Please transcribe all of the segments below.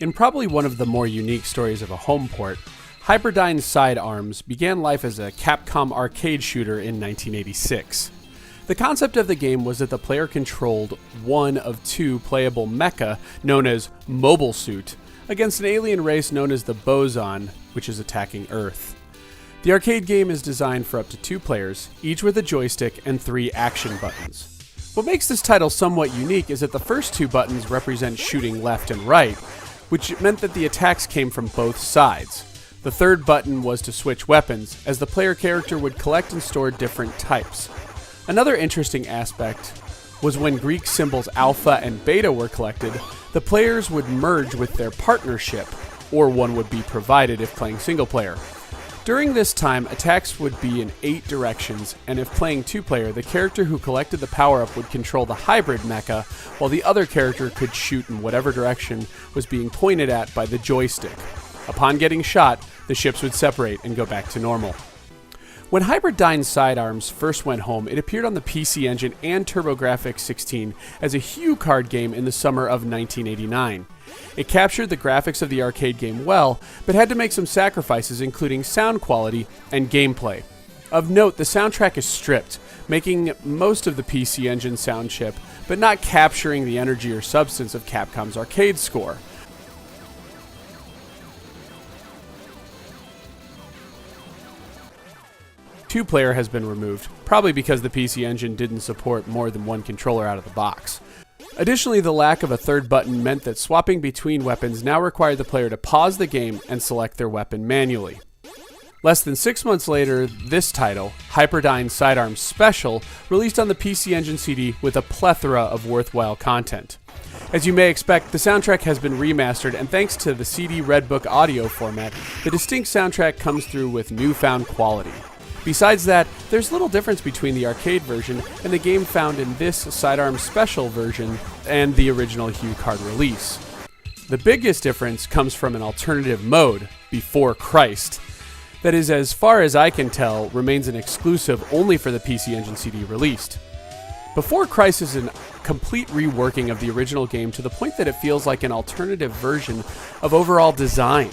In probably one of the more unique stories of a home port, Dyne Side Arms began life as a Capcom arcade shooter in 1986. The concept of the game was that the player controlled one of two playable mecha known as Mobile Suit against an alien race known as the Boson, which is attacking Earth. The arcade game is designed for up to 2 players, each with a joystick and 3 action buttons. What makes this title somewhat unique is that the first 2 buttons represent shooting left and right, which meant that the attacks came from both sides. The third button was to switch weapons, as the player character would collect and store different types. Another interesting aspect was when Greek symbols alpha and beta were collected, the players would merge with their partnership, or one would be provided if playing single player. During this time, attacks would be in 8 directions, and if playing 2-player, the character who collected the power-up would control the hybrid mecha, while the other character could shoot in whatever direction was being pointed at by the joystick. Upon getting shot, the ships would separate and go back to normal. When Dyne Side Arms first went home, it appeared on the PC Engine and TurboGrafx-16 as a HuCard game in the summer of 1989. It captured the graphics of the arcade game well, but had to make some sacrifices including sound quality and gameplay. Of note, the soundtrack is stripped, making most of the PC Engine sound chip, but not capturing the energy or substance of Capcom's arcade score. Two-player has been removed, probably because the PC Engine didn't support more than one controller out of the box. Additionally, the lack of a third button meant that swapping between weapons now required the player to pause the game and select their weapon manually. Less than 6 months later, this title, Dyne Side Arms Special, released on the PC Engine CD with a plethora of worthwhile content. As you may expect, the soundtrack has been remastered, and thanks to the CD Red Book audio format, the distinct soundtrack comes through with newfound quality. Besides that, there's little difference between the arcade version and the game found in this Sidearms Special version and the original HuCard release. The biggest difference comes from an alternative mode, Before Christ, that is, as far as I can tell, remains an exclusive only for the PC Engine CD released. Before Christ is a complete reworking of the original game to the point that it feels like an alternative version of overall design.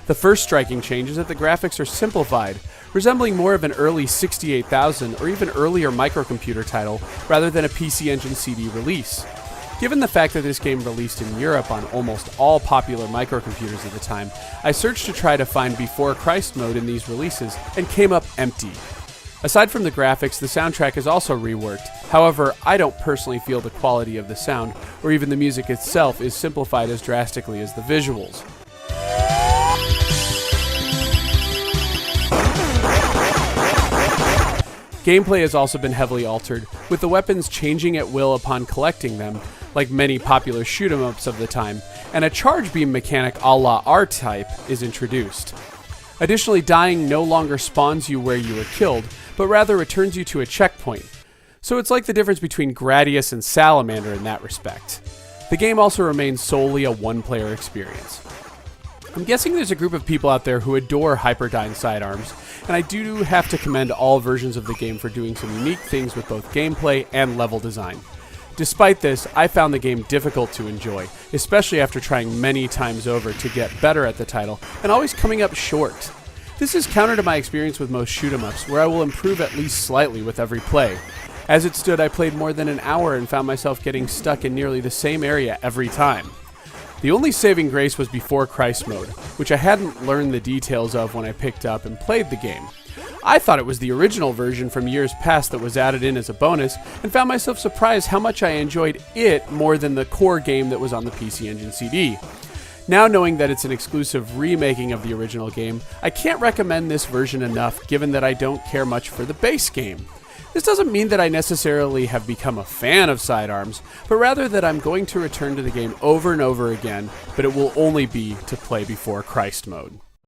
The first striking change is that the graphics are simplified, resembling more of an early 68,000 or even earlier microcomputer title rather than a PC Engine CD release. Given the fact that this game released in Europe on almost all popular microcomputers at the time, I searched to try to find Before Christ mode in these releases and came up empty. Aside from the graphics, the soundtrack is also reworked. However, I don't personally feel the quality of the sound or even the music itself is simplified as drastically as the visuals. Gameplay has also been heavily altered, with the weapons changing at will upon collecting them, like many popular shoot-'em-ups of the time, and a charge beam mechanic a la R-Type is introduced. Additionally, dying no longer spawns you where you were killed, but rather returns you to a checkpoint. So it's like the difference between Gradius and Salamander in that respect. The game also remains solely a one-player experience. I'm guessing there's a group of people out there who adore Dyne Side Arms, and I do have to commend all versions of the game for doing some unique things with both gameplay and level design. Despite this, I found the game difficult to enjoy, especially after trying many times over to get better at the title, and always coming up short. This is counter to my experience with most shoot-'em-ups, where I will improve at least slightly with every play. As it stood, I played more than an hour and found myself getting stuck in nearly the same area every time. The only saving grace was Before Christ mode, which I hadn't learned the details of when I picked up and played the game. I thought it was the original version from years past that was added in as a bonus, and found myself surprised how much I enjoyed it more than the core game that was on the PC Engine CD. Now knowing that it's an exclusive remaking of the original game, I can't recommend this version enough given that I don't care much for the base game. This doesn't mean that I necessarily have become a fan of Sidearms, but rather that I'm going to return to the game over and over again, but it will only be to play Before Christ mode.